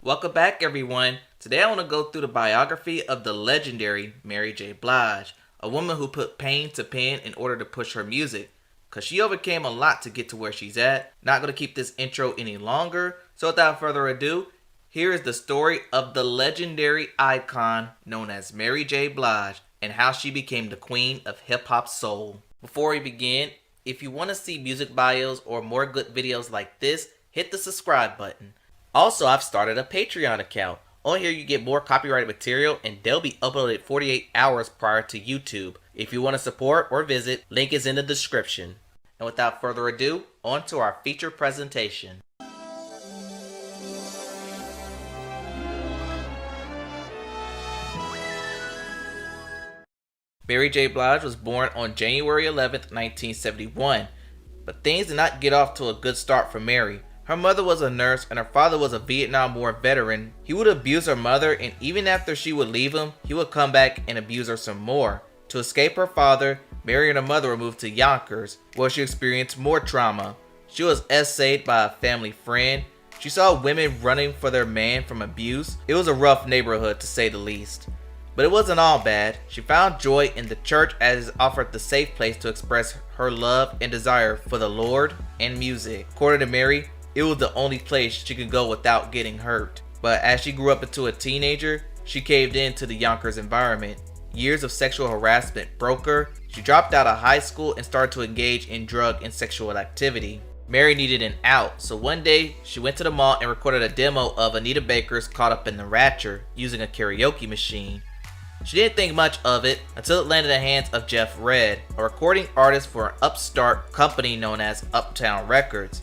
Welcome back, everyone. Today I want to go through the biography of the legendary Mary J. Blige, a woman who put pain to pen in order to push her music, because she overcame a lot to get to where she's at. Not going to keep this intro any longer, so without further ado, here is the story of the legendary icon known as Mary J. Blige and how she became the queen of hip-hop soul. Before we begin, if you want to see music bios or more good videos like this, hit the subscribe button. Also, I've started a Patreon account. On here you get more copyrighted material and they'll be uploaded 48 hours prior to YouTube. If you want to support or visit, link is in the description. And without further ado, on to our feature presentation. Mary J. Blige was born on January 11th, 1971. But things did not get off to a good start for Mary. Her mother was a nurse and her father was a Vietnam War veteran. He would abuse her mother, and even after she would leave him, he would come back and abuse her some more. To escape her father, Mary and her mother were moved to Yonkers, where she experienced more trauma. She was essayed by a family friend. She saw women running for their man from abuse. It was a rough neighborhood, to say the least. But it wasn't all bad. She found joy in the church as it offered the safe place to express her love and desire for the Lord and music. According to Mary, it was the only place she could go without getting hurt. But as she grew up into a teenager, she caved into the Yonkers environment. Years of sexual harassment broke her. She dropped out of high school and started to engage in drug and sexual activity. Mary needed an out, so one day she went to the mall and recorded a demo of Anita Baker's Caught Up in the Rapture using a karaoke machine. She didn't think much of it until it landed in the hands of Jeff Redd, a recording artist for an upstart company known as Uptown Records.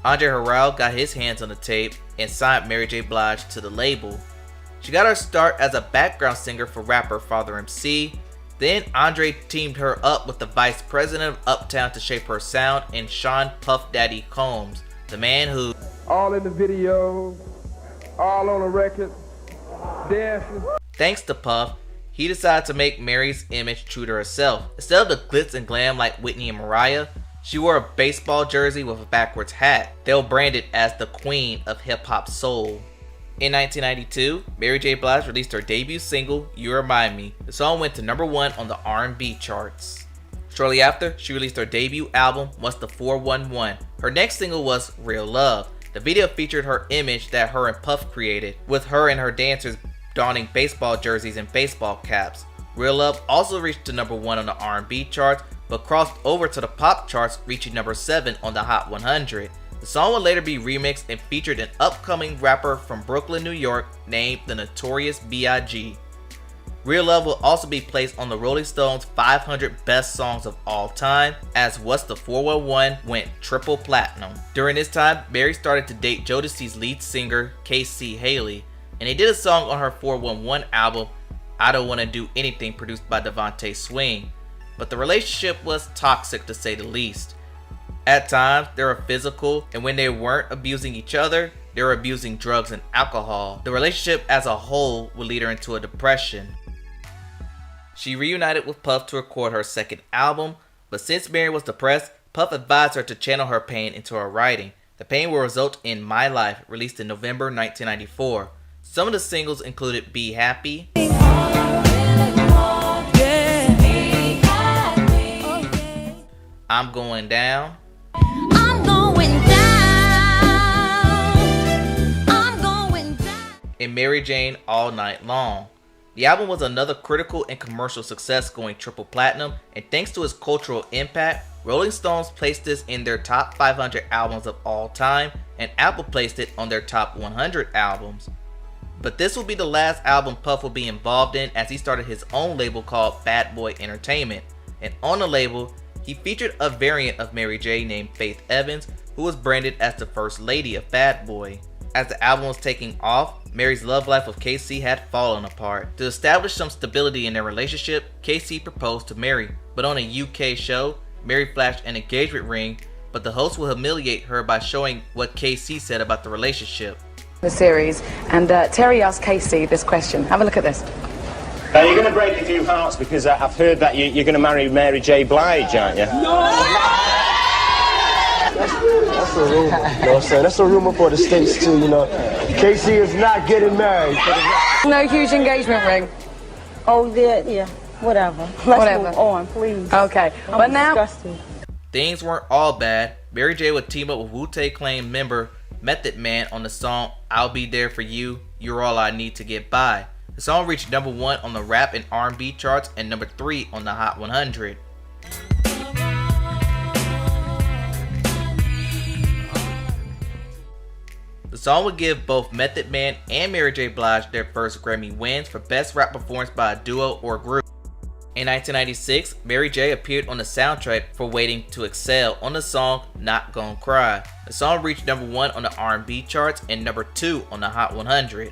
Andre Harrell got his hands on the tape and signed Mary J. Blige to the label. She got her start as a background singer for rapper Father MC. Then Andre teamed her up with the vice president of Uptown to shape her sound, and Sean Puff Daddy Combs, the man who all in the video, all on the record, dancing. Thanks to Puff, he decided to make Mary's image true to herself. Instead of the glitz and glam like Whitney and Mariah, she wore a baseball jersey with a backwards hat. They were branded as the queen of hip-hop soul. In 1992, Mary J. Blige released her debut single, You Remind Me. The song went to #1 on the R&B charts. Shortly after, she released her debut album, What's the 411. Her next single was Real Love. The video featured her image that her and Puff created, with her and her dancers donning baseball jerseys and baseball caps. Real Love also reached to #1 on the R&B charts, but crossed over to the pop charts, reaching #7 on the Hot 100. The song would later be remixed and featured an upcoming rapper from Brooklyn, New York named the Notorious Blige. Real Love will also be placed on the Rolling Stones 500 Best Songs of All Time, as What's the 411 went triple platinum. During this time, Mary started to date Jodeci's lead singer, K.C. Haley, and they did a song on her 411 album, I Don't Wanna Do Anything, produced by Devontae Swing. But the relationship was toxic, to say the least. At times, they were physical, and when they weren't abusing each other, they were abusing drugs and alcohol. The relationship as a whole would lead her into a depression. She reunited with Puff to record her second album, but since Mary was depressed, Puff advised her to channel her pain into her writing. The pain will result in My Life, released in November 1994. Some of the singles included Be Happy, I'm Going Down, I'm going down, I'm going down, and Mary Jane All Night Long. The album was another critical and commercial success, going triple platinum, and thanks to its cultural impact, Rolling Stones placed this in their top 500 albums of all time, and Apple placed it on their top 100 albums. But this will be the last album Puff will be involved in, as he started his own label called Bad Boy Entertainment, and on the label, he featured a variant of Mary J named Faith Evans, who was branded as the first lady of Bad Boy. As the album was taking off, Mary's love life with KC had fallen apart. To establish some stability in their relationship, KC proposed to Mary, but on a UK show, Mary flashed an engagement ring, but the host will humiliate her by showing what KC said about the relationship. The series, and Terry asked Casey this question. Have a look at this. You're going to break a few hearts because I've heard that you're going to marry Mary J. Blige, aren't you? No! That's That's a rumor. You know what I'm saying? That's a rumor for the States too, you know. Casey is not getting married. No huge engagement ring. Oh, yeah. Whatever. Let's move on, please. Okay. But now, disgusted. Things weren't all bad. Mary J would team up with Wu-Tang Clan member Method Man on the song I'll Be There For You, You're All I Need To Get By. The song reached number 1 on the rap and R&B charts and number 3 on the Hot 100. The song would give both Method Man and Mary J. Blige their first Grammy wins for Best Rap Performance by a Duo or Group. In 1996, Mary J. appeared on the soundtrack for Waiting to Excel on the song Not Gon' Cry. The song reached number 1 on the R&B charts and number 2 on the Hot 100.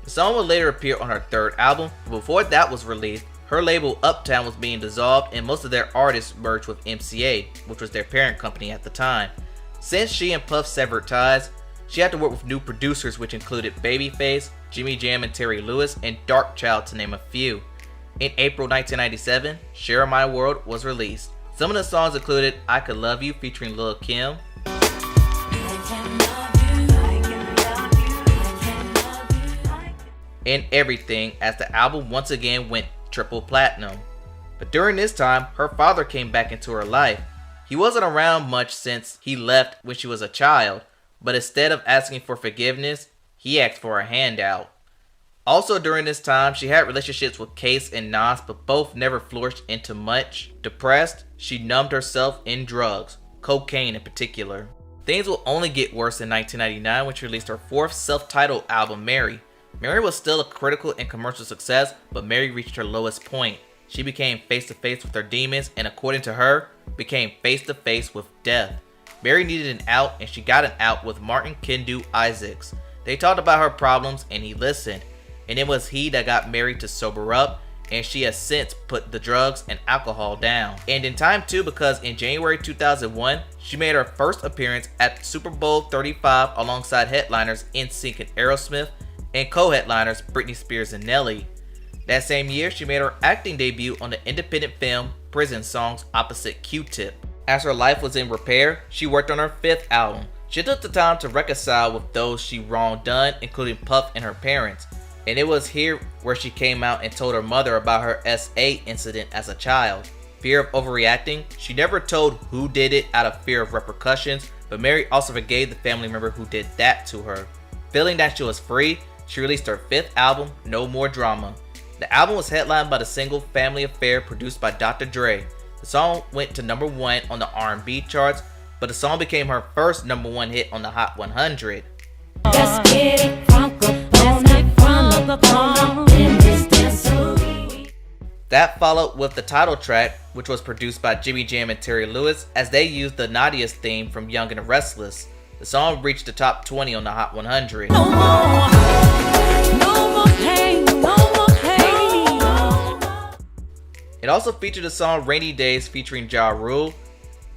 The song would later appear on her third album, but before that was released, her label Uptown was being dissolved and most of their artists merged with MCA, which was their parent company at the time. Since she and Puff severed ties, she had to work with new producers which included Babyface, Jimmy Jam and Terry Lewis, and Darkchild to name a few. In April 1997, Share My World was released. Some of the songs included I Could Love You featuring Lil' Kim, and Everything, as the album once again went triple platinum. But during this time, her father came back into her life. He wasn't around much since he left when she was a child, but instead of asking for forgiveness, he asked for a handout. Also during this time, she had relationships with Case and Nas, but both never flourished into much. Depressed, she numbed herself in drugs, cocaine in particular. Things will only get worse in 1999 when she released her fourth self-titled album, Mary. Mary was still a critical and commercial success, but Mary reached her lowest point. She became face-to-face with her demons and, according to her, became face-to-face with death. Mary needed an out, and she got an out with Martin Kendu Isaacs. They talked about her problems and he listened, and it was he that got Mary to sober up, and she has since put the drugs and alcohol down. And in time too, because in January 2001, she made her first appearance at Super Bowl 35 alongside headliners NSYNC and Aerosmith, and co-headliners Britney Spears and Nelly. That same year, she made her acting debut on the independent film Prison Songs opposite Q-Tip. As her life was in repair, she worked on her fifth album. She took the time to reconcile with those she wronged done, including Puff and her parents. And it was here where she came out and told her mother about her SA incident as a child. Fear of overreacting, she never told who did it out of fear of repercussions, but Mary also forgave the family member who did that to her. Feeling that she was free, she released her fifth album, No More Drama. The album was headlined by the single Family Affair produced by Dr. Dre. The song went to number 1 on the R&B charts, but the song became her first number 1 hit on the Hot 100. Let's get it crunk up in this dancery. That followed with the title track, which was produced by Jimmy Jam and Terry Lewis, as they used the Nadia's theme from Young and the Restless. The song reached the top 20 on the Hot 100. No more pain, no more pain, no more. It also featured the song Rainy Days featuring Ja Rule,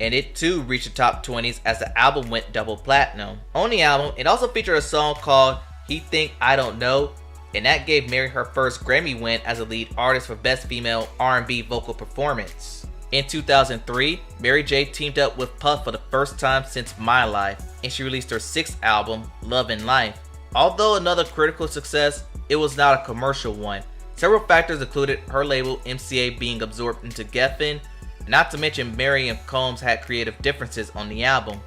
and it too reached the top 20s as the album went double platinum. On the album, it also featured a song called He Think I Don't Know, and that gave Mary her first Grammy win as a lead artist for Best Female R&B Vocal Performance. In 2003, Mary J teamed up with Puff for the first time since My Life, and she released her sixth album, Love and Life. Although another critical success, it was not a commercial one. Several factors included her label MCA being absorbed into Geffen, not to mention Mary and Combs had creative differences on the album.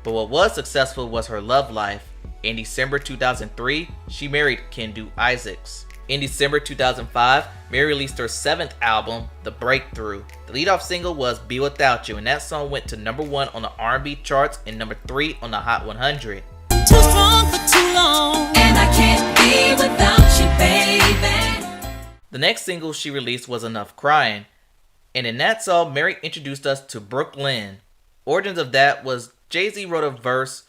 But what was successful was her love life. In December 2003, she married Kendu Isaacs. In December 2005, Mary released her seventh album, The Breakthrough. The lead-off single was Be Without You, and that song went to number 1 on the R&B charts and number 3 on the Hot 100. Too strong for too long, and I can't be without you, baby. The next single she released was Enough Crying, and in that song, Mary introduced us to Brooklyn. Origins of that was Jay-Z wrote a verse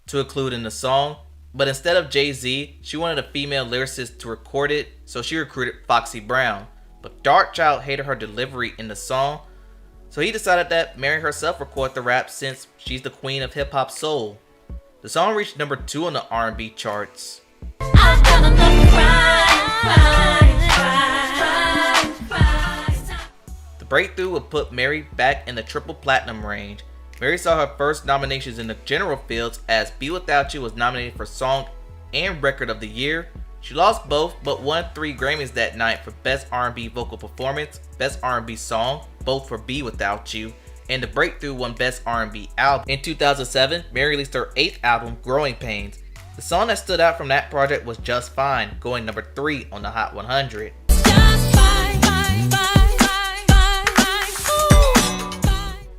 to include in the song, but instead of Jay-Z, she wanted a female lyricist to record it, so she recruited Foxy Brown. But Darkchild hated her delivery in the song, so he decided that Mary herself record the rap since she's the queen of hip-hop soul. The song reached number 2 on the R&B charts. I've got enough cry. breakthrough would put Mary back in the triple platinum range. Mary saw her first nominations in the general fields as Be Without You was nominated for Song and Record of the Year. She lost both but won 3 Grammys that night for Best R&B Vocal Performance, Best R&B Song, both for Be Without You, and the breakthrough won Best R&B Album. In 2007, Mary released her 8th album, Growing Pains. The song that stood out from that project was Just Fine, going number 3 on the Hot 100.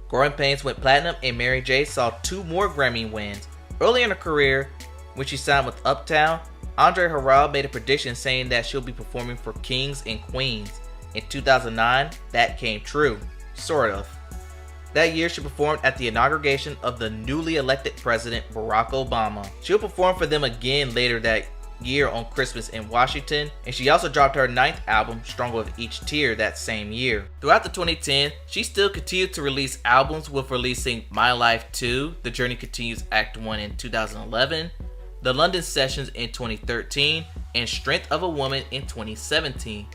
Growing Pains went platinum and Mary J saw 2 more Grammy wins. Early in her career, when she signed with Uptown, Andre Harrell made a prediction saying that she'll be performing for Kings and Queens. In 2009, that came true. Sort of. That year, she performed at the inauguration of the newly elected president, Barack Obama. She'll perform for them again later that year on Christmas in Washington, and she also dropped her 9th album, Stronger with Each Tear, that same year. Throughout the 2010s, she still continued to release albums, with releasing My Life 2, The Journey Continues Act 1 in 2011, The London Sessions in 2013, and Strength of a Woman in 2017.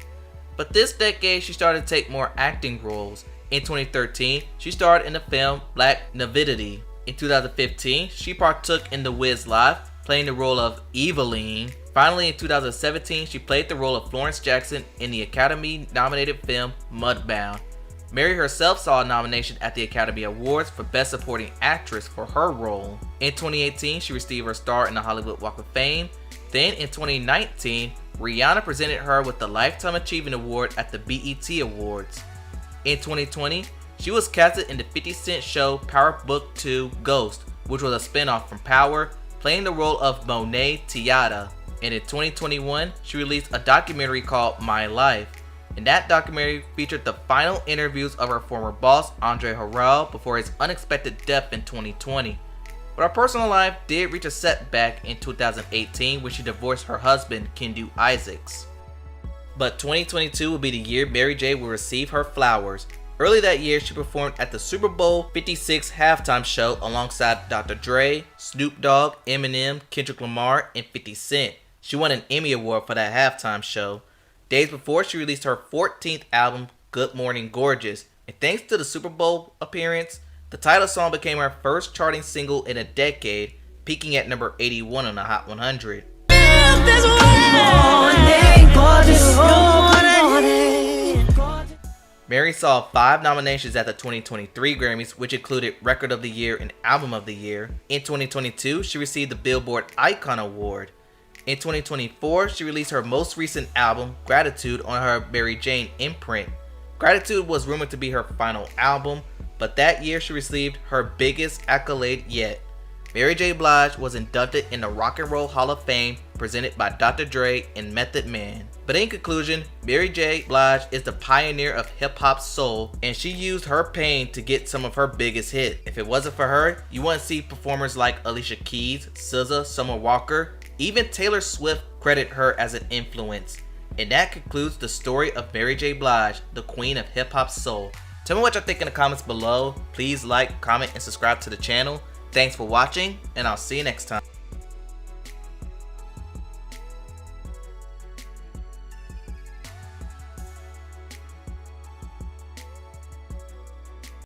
But this decade, she started to take more acting roles. In 2013, she starred in the film Black Nativity. In 2015, she partook in The Wiz Live, playing the role of Eveline. Finally, in 2017, she played the role of Florence Jackson in the Academy-nominated film Mudbound. Mary herself saw a nomination at the Academy Awards for Best Supporting Actress for her role. In 2018, she received her star in the Hollywood Walk of Fame. Then in 2019, Rihanna presented her with the Lifetime Achievement Award at the BET Awards. In 2020, she was casted in the 50 Cent show Power Book 2 Ghost, which was a spin-off from Power, playing the role of Monet Tiata. And in 2021, she released a documentary called My Life. And that documentary featured the final interviews of her former boss, Andre Harrell, before his unexpected death in 2020. But her personal life did reach a setback in 2018 when she divorced her husband, Kendu Isaacs. But 2022 will be the year Mary J will receive her flowers. Early that year, she performed at the Super Bowl 56 halftime show alongside Dr. Dre, Snoop Dogg, Eminem, Kendrick Lamar, and 50 Cent. She won an Emmy Award for that halftime show. Days before, she released her 14th album, Good Morning Gorgeous. And thanks to the Super Bowl appearance, the title song became her first charting single in a decade, peaking at number 81 on the Hot 100. Mary saw 5 nominations at the 2023 Grammys, which included Record of the Year and Album of the Year. In 2022, she received the Billboard Icon Award. In 2024, she released her most recent album, Gratitude, on her Mary Jane imprint. Gratitude was rumored to be her final album, but that year she received her biggest accolade yet. Mary J. Blige was inducted in the Rock and Roll Hall of Fame, presented by Dr. Dre and Method Man. But in conclusion, Mary J. Blige is the pioneer of hip-hop soul, and she used her pain to get some of her biggest hits. If it wasn't for her, you wouldn't see performers like Alicia Keys, SZA, Summer Walker, even Taylor Swift credit her as an influence. And that concludes the story of Mary J. Blige, the queen of hip-hop soul. Tell me what you think in the comments below. Please like, comment, and subscribe to the channel. Thanks for watching, and I'll see you next time.